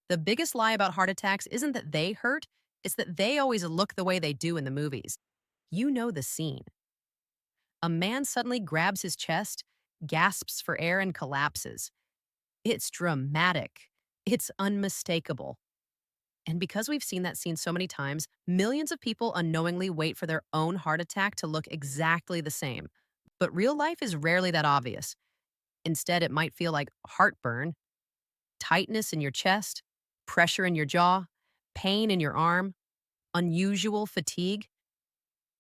The biggest lie about heart attacks isn't that they hurt, it's that they always look the way they do in the movies. You know the scene. A man suddenly grabs his chest, gasps for air, and collapses. It's dramatic. It's unmistakable. And because we've seen that scene so many times, millions of people unknowingly wait for their own heart attack to look exactly the same. But real life is rarely that obvious. Instead, it might feel like heartburn, tightness in your chest, pressure in your jaw, pain in your arm, unusual fatigue.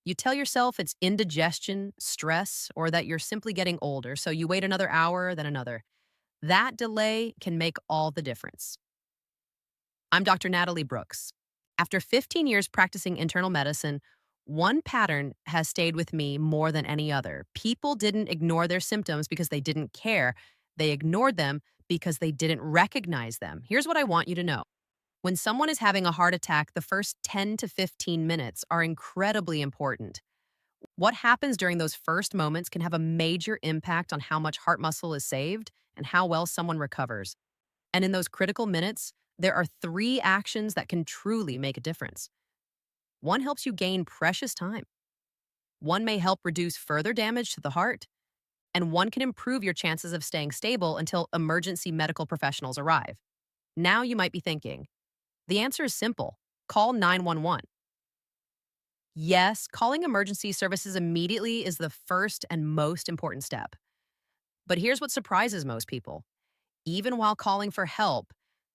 You tell yourself it's indigestion, stress, or that you're simply getting older, so you wait another hour, then another. That delay can make all the difference. I'm Dr. Natalie Brooks. After 15 years practicing internal medicine, one pattern has stayed with me more than any other. People didn't ignore their symptoms because they didn't care. They ignored them because they didn't recognize them. Here's what I want you to know. When someone is having a heart attack, the first 10 to 15 minutes are incredibly important. What happens during those first moments can have a major impact on how much heart muscle is saved and how well someone recovers. And in those critical minutes, there are three actions that can truly make a difference. One helps you gain precious time. One may help reduce further damage to the heart. And one can improve your chances of staying stable until emergency medical professionals arrive. Now you might be thinking, the answer is simple. Call 911. Yes, calling emergency services immediately is the first and most important step. But here's what surprises most people. Even while calling for help,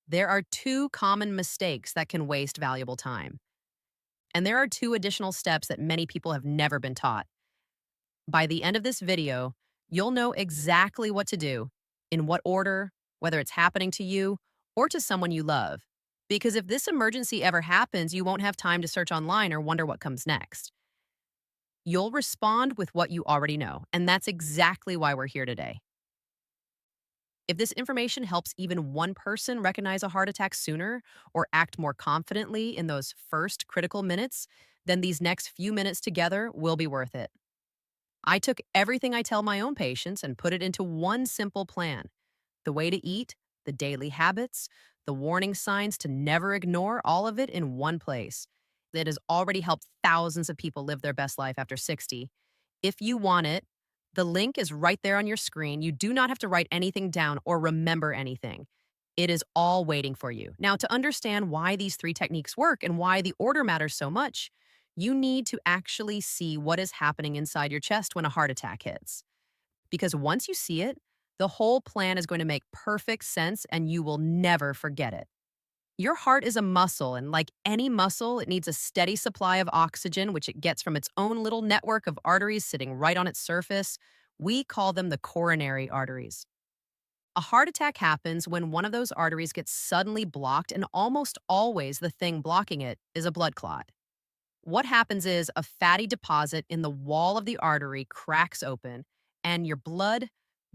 there are two common mistakes that can waste valuable time. And there are two additional steps that many people have never been taught. By the end of this video, you'll know exactly what to do, in what order, whether it's happening to you or to someone you love. Because if this emergency ever happens, you won't have time to search online or wonder what comes next. You'll respond with what you already know, and that's exactly why we're here today. If this information helps even one person recognize a heart attack sooner or act more confidently in those first critical minutes, then these next few minutes together will be worth it. I took everything I tell my own patients and put it into one simple plan: the way to eat, the daily habits, the warning signs to never ignore, all of it in one place. It has already helped thousands of people live their best life after 60. If you want it, the link is right there on your screen. You do not have to write anything down or remember anything. It is all waiting for you. Now, to understand why these three techniques work and why the order matters so much, you need to actually see what is happening inside your chest when a heart attack hits. Because once you see it, the whole plan is going to make perfect sense and you will never forget it. Your heart is a muscle, and like any muscle, it needs a steady supply of oxygen, which it gets from its own little network of arteries sitting right on its surface. We call them the coronary arteries. A heart attack happens when one of those arteries gets suddenly blocked, and almost always the thing blocking it is a blood clot. What happens is a fatty deposit in the wall of the artery cracks open, and your blood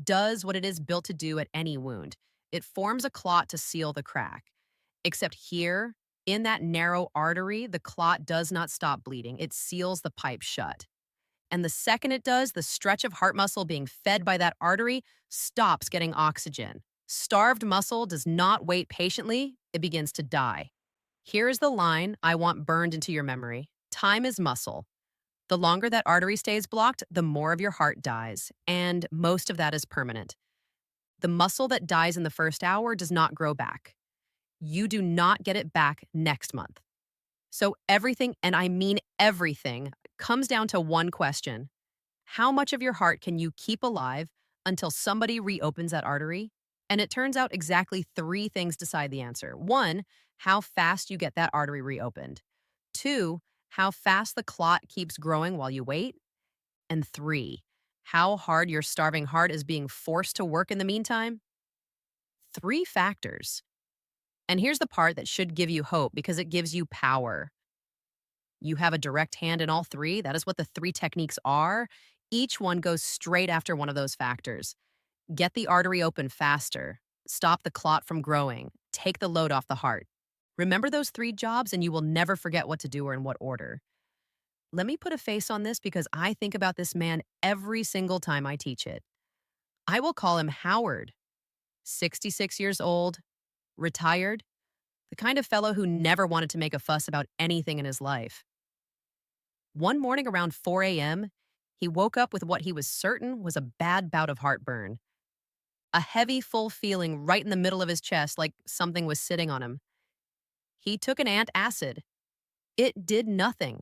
does what it is built to do at any wound. It forms a clot to seal the crack. Except here, in that narrow artery, the clot does not stop bleeding. It seals the pipe shut. And the second it does, the stretch of heart muscle being fed by that artery stops getting oxygen. Starved muscle does not wait patiently, it begins to die. Here is the line I want burned into your memory: time is muscle. The longer that artery stays blocked, the more of your heart dies, and most of that is permanent. The muscle that dies in the first hour does not grow back. You do not get it back next month. So everything, and I mean everything, comes down to one question: how much of your heart can you keep alive until somebody reopens that artery? And it turns out exactly three things decide the answer. One, how fast you get that artery reopened. Two, how fast the clot keeps growing while you wait. And three, how hard your starving heart is being forced to work in the meantime. Three factors. And here's the part that should give you hope because it gives you power. You have a direct hand in all three. That is what the three techniques are. Each one goes straight after one of those factors. Get the artery open faster. Stop the clot from growing. Take the load off the heart. Remember those three jobs and you will never forget what to do or in what order. Let me put a face on this because I think about this man every single time I teach it. I will call him Howard, 66 years old, retired, the kind of fellow who never wanted to make a fuss about anything in his life. One morning around 4 a.m., he woke up with what he was certain was a bad bout of heartburn. A heavy, full feeling right in the middle of his chest, like something was sitting on him. He took an antacid. It did nothing.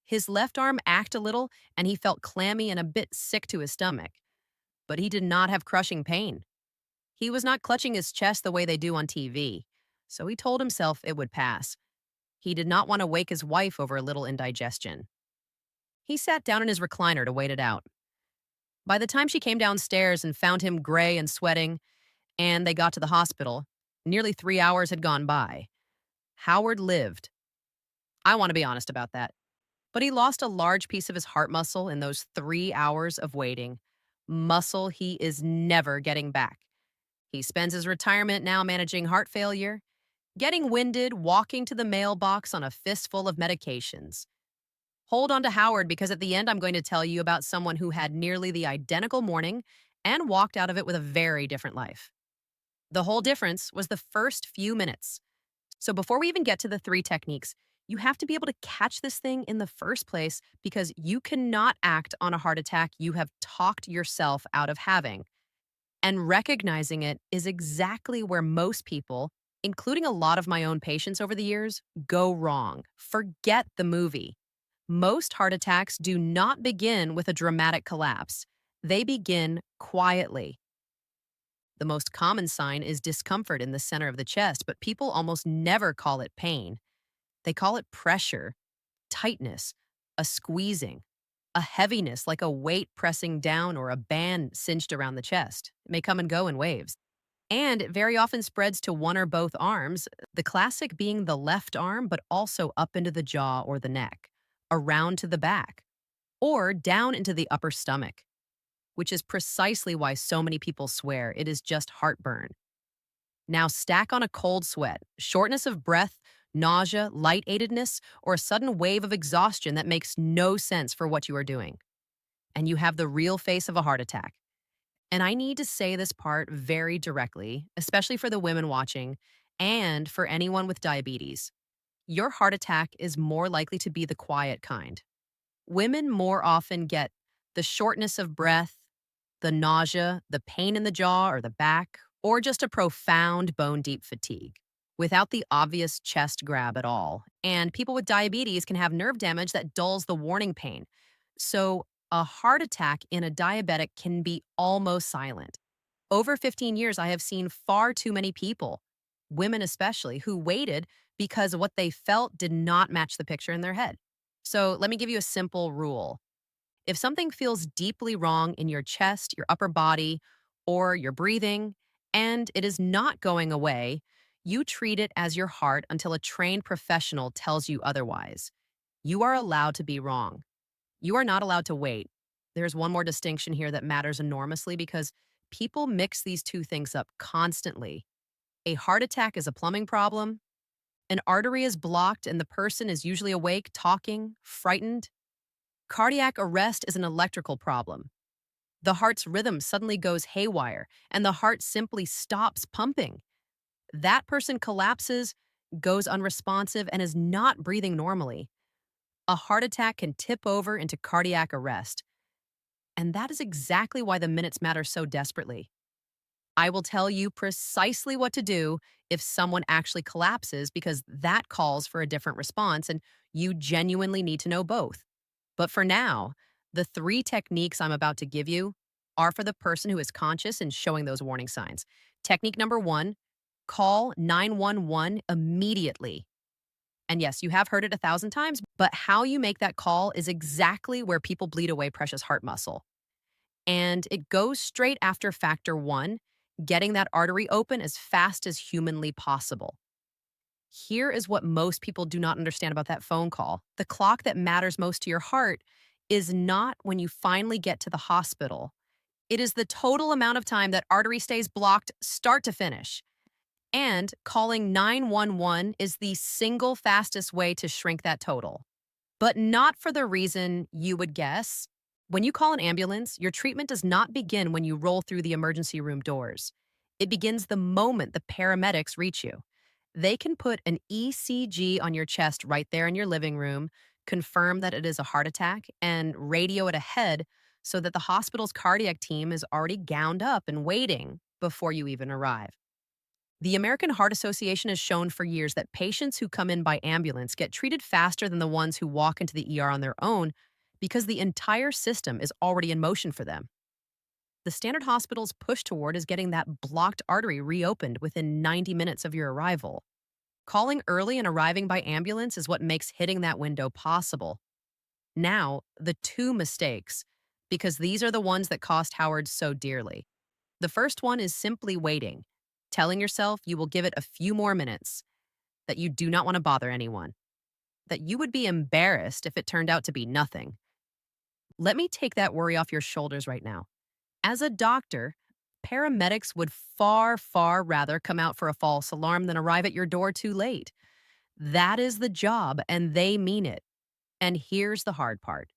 His left arm ached a little, and he felt clammy and a bit sick to his stomach. But he did not have crushing pain. He was not clutching his chest the way they do on TV, so he told himself it would pass. He did not want to wake his wife over a little indigestion. He sat down in his recliner to wait it out. By the time she came downstairs and found him gray and sweating, and they got to the hospital, nearly 3 hours had gone by. Howard lived. I want to be honest about that. But he lost a large piece of his heart muscle in those 3 hours of waiting. Muscle he is never getting back. He spends his retirement now managing heart failure, getting winded, walking to the mailbox on a fistful of medications. Hold on to Howard because at the end I'm going to tell you about someone who had nearly the identical morning and walked out of it with a very different life. The whole difference was the first few minutes. So before we even get to the 3 techniques, you have to be able to catch this thing in the first place because you cannot act on a heart attack you have talked yourself out of having. And recognizing it is exactly where most people, including a lot of my own patients over the years, go wrong. Forget the movie. Most heart attacks do not begin with a dramatic collapse. They begin quietly. The most common sign is discomfort in the center of the chest, but people almost never call it pain. They call it pressure, tightness, a squeezing, a heaviness like a weight pressing down or a band cinched around the chest. It may come and go in waves. And it very often spreads to one or both arms, the classic being the left arm, but also up into the jaw or the neck, around to the back, or down into the upper stomach, which is precisely why so many people swear it is just heartburn. Now stack on a cold sweat, shortness of breath, nausea, lightheadedness, or a sudden wave of exhaustion that makes no sense for what you are doing. And you have the real face of a heart attack. And I need to say this part very directly, especially for the women watching and for anyone with diabetes. Your heart attack is more likely to be the quiet kind. Women more often get the shortness of breath, the nausea, the pain in the jaw or the back, or just a profound bone-deep fatigue, without the obvious chest grab at all. And people with diabetes can have nerve damage that dulls the warning pain. So a heart attack in a diabetic can be almost silent. Over 15 years, I have seen far too many people, women especially, who waited because what they felt did not match the picture in their head. So let me give you a simple rule. If something feels deeply wrong in your chest, your upper body, or your breathing, and it is not going away, you treat it as your heart until a trained professional tells you otherwise. You are allowed to be wrong. You are not allowed to wait. There's one more distinction here that matters enormously because people mix these two things up constantly. A heart attack is a plumbing problem. An artery is blocked and the person is usually awake, talking, frightened. Cardiac arrest is an electrical problem. The heart's rhythm suddenly goes haywire and the heart simply stops pumping. That person collapses, goes unresponsive, and is not breathing normally. A heart attack can tip over into cardiac arrest. And that is exactly why the minutes matter so desperately. I will tell you precisely what to do if someone actually collapses because that calls for a different response and you genuinely need to know both. But for now, the 3 techniques I'm about to give you are for the person who is conscious and showing those warning signs. Technique number 1, call 911 immediately. And yes, you have heard it 1,000 times, but how you make that call is exactly where people bleed away precious heart muscle. And it goes straight after factor 1, getting that artery open as fast as humanly possible. Here is what most people do not understand about that phone call. The clock that matters most to your heart is not when you finally get to the hospital. It is the total amount of time that artery stays blocked start to finish. And calling 911 is the single fastest way to shrink that total. But not for the reason you would guess. When you call an ambulance, your treatment does not begin when you roll through the emergency room doors. It begins the moment the paramedics reach you. They can put an ECG on your chest right there in your living room, confirm that it is a heart attack, and radio it ahead so that the hospital's cardiac team is already gowned up and waiting before you even arrive. The American Heart Association has shown for years that patients who come in by ambulance get treated faster than the ones who walk into the ER on their own because the entire system is already in motion for them. The standard hospital's push toward is getting that blocked artery reopened within 90 minutes of your arrival. Calling early and arriving by ambulance is what makes hitting that window possible. Now, the two mistakes, because these are the ones that cost Howard so dearly. The first one is simply waiting, telling yourself you will give it a few more minutes, that you do not want to bother anyone, that you would be embarrassed if it turned out to be nothing. Let me take that worry off your shoulders right now. As a doctor, paramedics would far, far rather come out for a false alarm than arrive at your door too late. That is the job, and they mean it. And here's the hard part.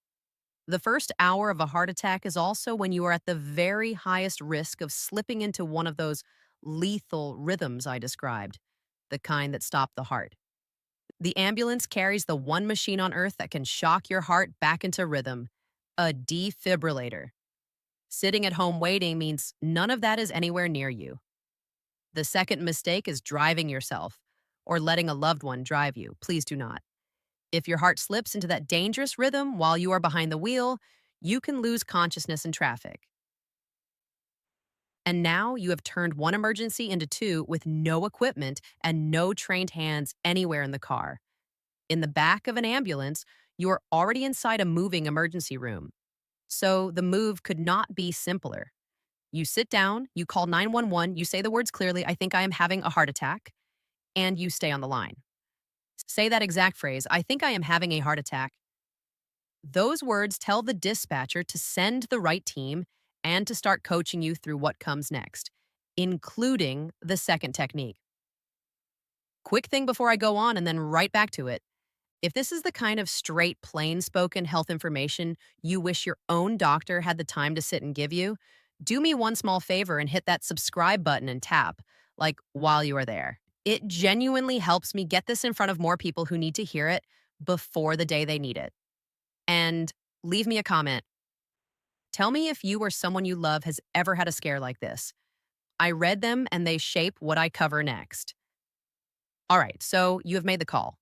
The first hour of a heart attack is also when you are at the very highest risk of slipping into one of those lethal rhythms I described, the kind that stop the heart. The ambulance carries the one machine on earth that can shock your heart back into rhythm, a defibrillator. Sitting at home waiting means none of that is anywhere near you. The second mistake is driving yourself or letting a loved one drive you. Please do not. If your heart slips into that dangerous rhythm while you are behind the wheel, you can lose consciousness in traffic. And now you have turned one emergency into two with no equipment and no trained hands anywhere in the car. In the back of an ambulance, you are already inside a moving emergency room. So the move could not be simpler. You sit down, you call 911, you say the words clearly, I think I am having a heart attack, and you stay on the line. Say that exact phrase, I think I am having a heart attack. Those words tell the dispatcher to send the right team and to start coaching you through what comes next, including the second technique. Quick thing before I go on and then right back to it. If this is the kind of straight, plain spoken health information you wish your own doctor had the time to sit and give you, do me one small favor and hit that subscribe button and tap, like while you are there. It genuinely helps me get this in front of more people who need to hear it before the day they need it. And leave me a comment. Tell me if you or someone you love has ever had a scare like this. I read them and they shape what I cover next. All right, so you have made the call.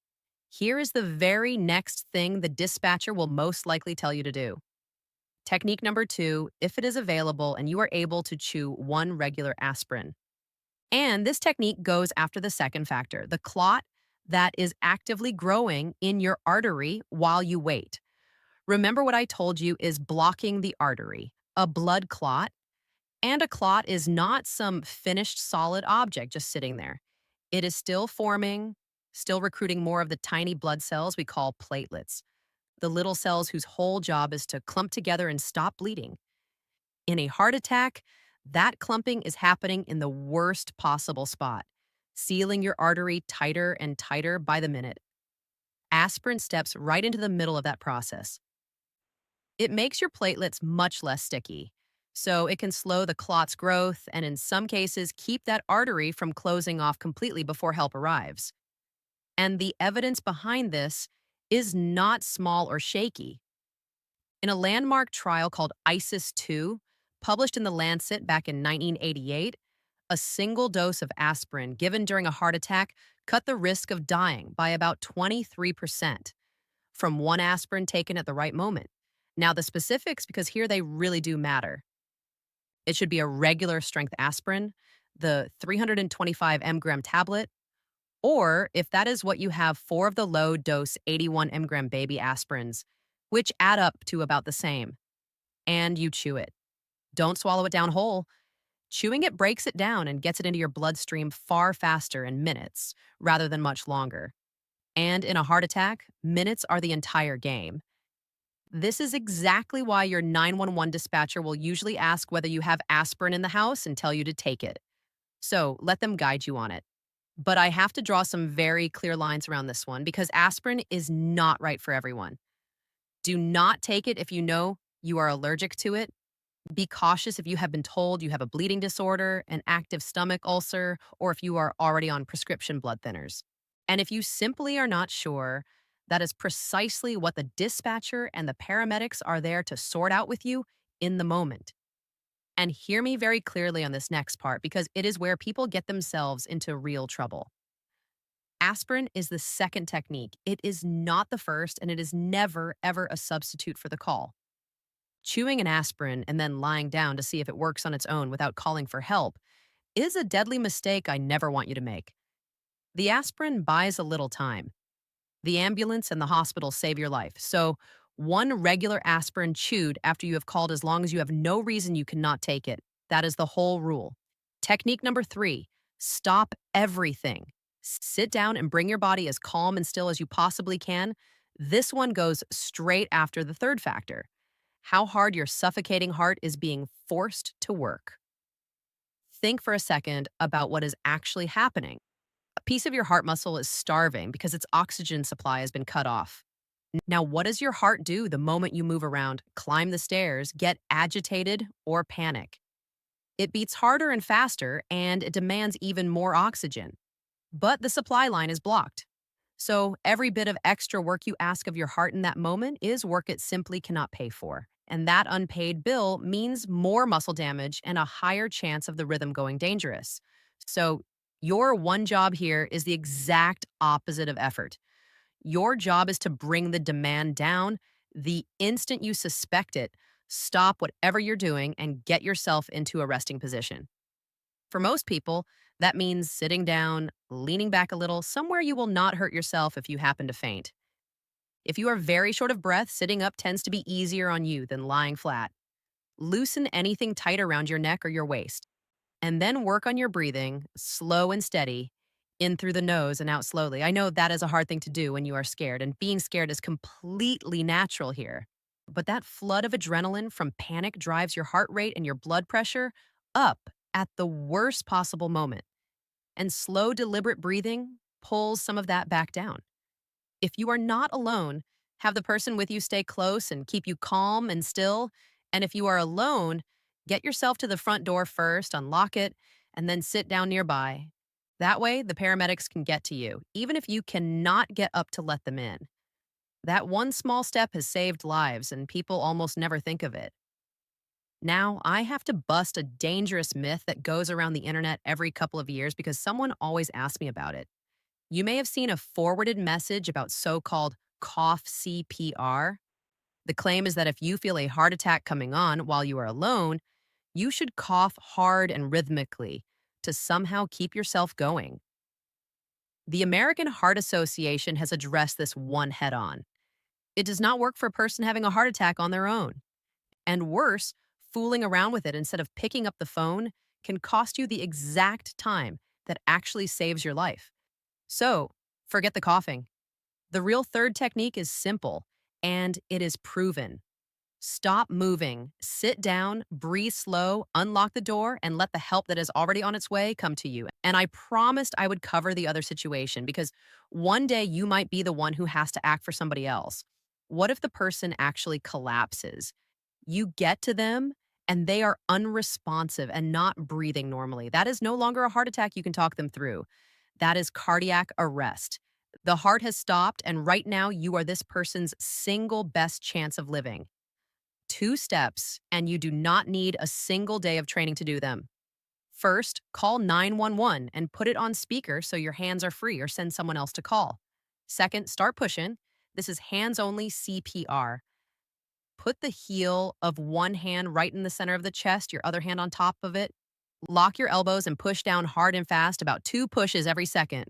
Here is the very next thing the dispatcher will most likely tell you to do. Technique number 2, if it is available and you are able to chew one regular aspirin. And this technique goes after the second factor, the clot that is actively growing in your artery while you wait. Remember what I told you is blocking the artery, a blood clot, and a clot is not some finished solid object just sitting there. It is still forming, still recruiting more of the tiny blood cells we call platelets, the little cells whose whole job is to clump together and stop bleeding. In a heart attack, that clumping is happening in the worst possible spot, sealing your artery tighter and tighter by the minute. Aspirin steps right into the middle of that process. It makes your platelets much less sticky, so it can slow the clot's growth and in some cases keep that artery from closing off completely before help arrives. And the evidence behind this is not small or shaky. In a landmark trial called ISIS 2, published in The Lancet back in 1988, a single dose of aspirin given during a heart attack cut the risk of dying by about 23% from one aspirin taken at the right moment. Now, the specifics, because here they really do matter. It should be a regular strength aspirin, the 325 mg tablet, or if that is what you have, 4 of the low dose 81 mg baby aspirins, which add up to about the same. And you chew it. Don't swallow it down whole. Chewing it breaks it down and gets it into your bloodstream far faster in minutes rather than much longer. And in a heart attack, minutes are the entire game. This is exactly why your 911 dispatcher will usually ask whether you have aspirin in the house and tell you to take it. So let them guide you on it. But I have to draw some very clear lines around this one because aspirin is not right for everyone. Do not take it if you know you are allergic to it. Be cautious if you have been told you have a bleeding disorder, an active stomach ulcer, or if you are already on prescription blood thinners. And if you simply are not sure, that is precisely what the dispatcher and the paramedics are there to sort out with you in the moment. And hear me very clearly on this next part because it is where people get themselves into real trouble. Aspirin is the second technique. It is not the first, and it is never, ever a substitute for the call. Chewing an aspirin and then lying down to see if it works on its own without calling for help is a deadly mistake I never want you to make. The aspirin buys a little time. The ambulance and the hospital save your life. So, one regular aspirin chewed after you have called as long as you have no reason you cannot take it. That is the whole rule. Technique number 3, stop everything. Sit down and bring your body as calm and still as you possibly can. This one goes straight after the third factor, how hard your suffocating heart is being forced to work. Think for a second about what is actually happening. A piece of your heart muscle is starving because its oxygen supply has been cut off. Now, what does your heart do the moment you move around, climb the stairs, get agitated, or panic? It beats harder and faster, and it demands even more oxygen. But the supply line is blocked. So every bit of extra work you ask of your heart in that moment is work it simply cannot pay for. And that unpaid bill means more muscle damage and a higher chance of the rhythm going dangerous. So your one job here is the exact opposite of effort. Your job is to bring the demand down the instant you suspect it. Stop whatever you're doing and get yourself into a resting position. For most people, that means sitting down, leaning back a little, somewhere you will not hurt yourself if you happen to faint. If you are very short of breath, sitting up tends to be easier on you than lying flat. Loosen anything tight around your neck or your waist, and then work on your breathing, slow and steady, in through the nose and out slowly. I know that is a hard thing to do when you are scared, and being scared is completely natural here. But that flood of adrenaline from panic drives your heart rate and your blood pressure up at the worst possible moment. And slow, deliberate breathing pulls some of that back down. If you are not alone, have the person with you stay close and keep you calm and still. And if you are alone, get yourself to the front door first, unlock it, and then sit down nearby. That way, the paramedics can get to you, even if you cannot get up to let them in. That one small step has saved lives, and people almost never think of it. Now, I have to bust a dangerous myth that goes around the internet every couple of years because someone always asks me about it. You may have seen a forwarded message about so called cough CPR. The claim is that if you feel a heart attack coming on while you are alone, you should cough hard and rhythmically to somehow keep yourself going. The American Heart Association has addressed this one head on. It does not work for a person having a heart attack on their own. And worse, fooling around with it instead of picking up the phone can cost you the exact time that actually saves your life. So, forget the coughing. The real third technique is simple, and it is proven. Stop moving, sit down, breathe slow, unlock the door, and let the help that is already on its way come to you. And I promised I would cover the other situation because one day you might be the one who has to act for somebody else. What if the person actually collapses? You get to them and they are unresponsive and not breathing normally. That is no longer a heart attack you can talk them through. That is cardiac arrest. The heart has stopped, and right now you are this person's single best chance of living. 2 steps, and you do not need a single day of training to do them. First, call 911 and put it on speaker so your hands are free or send someone else to call. Second, start pushing. This is hands only CPR. Put the heel of one hand right in the center of the chest, your other hand on top of it. Lock your elbows and push down hard and fast, about 2 pushes every second.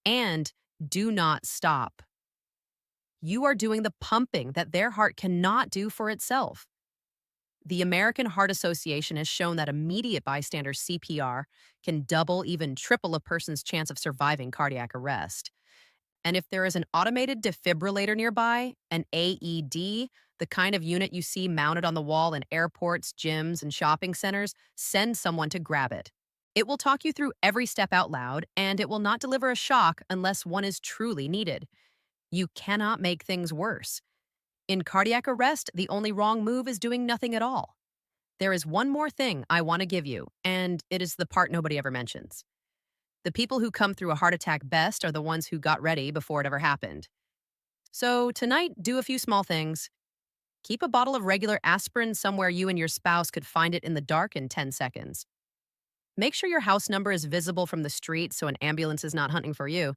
And do not stop. You are doing the pumping that their heart cannot do for itself. The American Heart Association has shown that immediate bystander CPR can double, even triple a person's chance of surviving cardiac arrest. And if there is an automated defibrillator nearby, an AED, the kind of unit you see mounted on the wall in airports, gyms, and shopping centers, send someone to grab it. It will talk you through every step out loud, and it will not deliver a shock unless one is truly needed. You cannot make things worse. In cardiac arrest, the only wrong move is doing nothing at all. There is one more thing I want to give you, and it is the part nobody ever mentions. The people who come through a heart attack best are the ones who got ready before it ever happened. So tonight, do a few small things. Keep a bottle of regular aspirin somewhere you and your spouse could find it in the dark in 10 seconds. Make sure your house number is visible from the street so an ambulance is not hunting for you.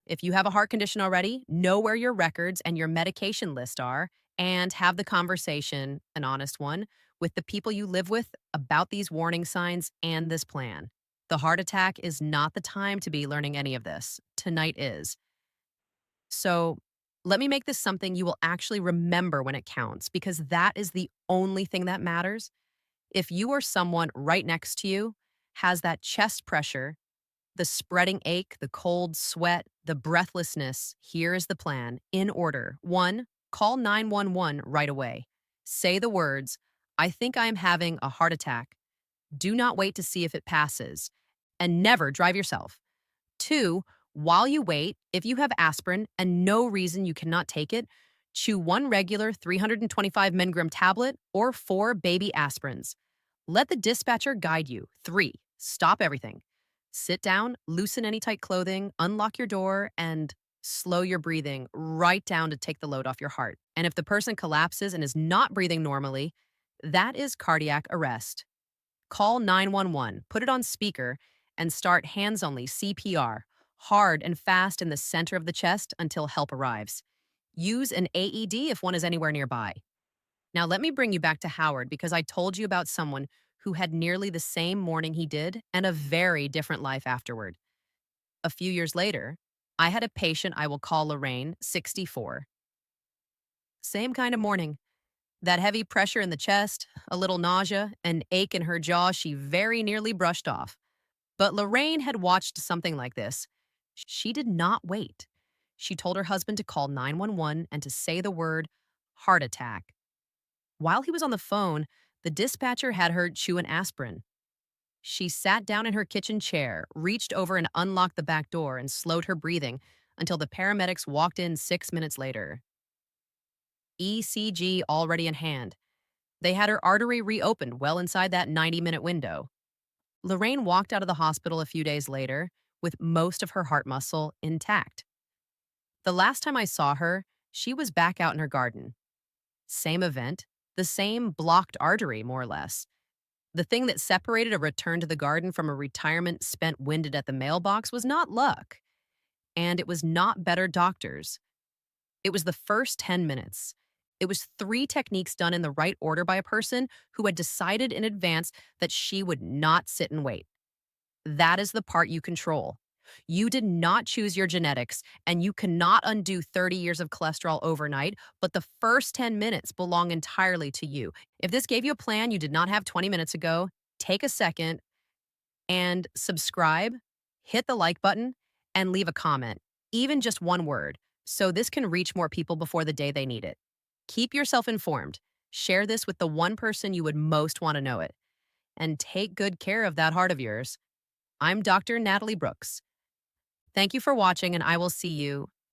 If you have a heart condition already, know where your records and your medication list are, and have the conversation, an honest one, with the people you live with about these warning signs and this plan. The heart attack is not the time to be learning any of this. Tonight is. So let me make this something you will actually remember when it counts, because that is the only thing that matters. If you or someone right next to you has that chest pressure, the spreading ache, the cold sweat, the breathlessness, here is the plan in order. One, call 911 right away. Say the words, I think I am having a heart attack. Do not wait to see if it passes. And never drive yourself. Two, while you wait, if you have aspirin and no reason you cannot take it, chew one regular 325 mg tablet or four baby aspirins. Let the dispatcher guide you. Three, stop everything. Sit down, loosen any tight clothing, unlock your door, and slow your breathing right down to take the load off your heart. And if the person collapses and is not breathing normally, that is cardiac arrest. Call 911, put it on speaker, and start hands only CPR, hard and fast in the center of the chest until help arrives. Use an AED if one is anywhere nearby. Now, let me bring you back to Howard because I told you about someone who had nearly the same morning he did and a very different life afterward. A few years later, I had a patient I will call Lorraine, 64. Same kind of morning. That heavy pressure in the chest, a little nausea, an ache in her jaw she very nearly brushed off. But Lorraine had watched something like this. She did not wait. She told her husband to call 911 and to say the word heart attack. While he was on the phone, the dispatcher had her chew an aspirin. She sat down in her kitchen chair, reached over and unlocked the back door, and slowed her breathing until the paramedics walked in 6 minutes later. ECG already in hand. They had her artery reopened well inside that 90-minute window. Lorraine walked out of the hospital a few days later with most of her heart muscle intact. The last time I saw her, she was back out in her garden. Same event, the same blocked artery, more or less. The thing that separated a return to the garden from a retirement spent winded at the mailbox was not luck, and it was not better doctors. It was the first 10 minutes. It was three techniques done in the right order by a person who had decided in advance that she would not sit and wait. That is the part you control. You did not choose your genetics, and you cannot undo 30 years of cholesterol overnight, but the first 10 minutes belong entirely to you. If this gave you a plan you did not have 20 minutes ago, take a second and subscribe, hit the like button, and leave a comment, even just one word, so this can reach more people before the day they need it. Keep yourself informed. Share this with the one person you would most want to know it. And take good care of that heart of yours. I'm Dr. Natalie Brooks. Thank you for watching, and I will see you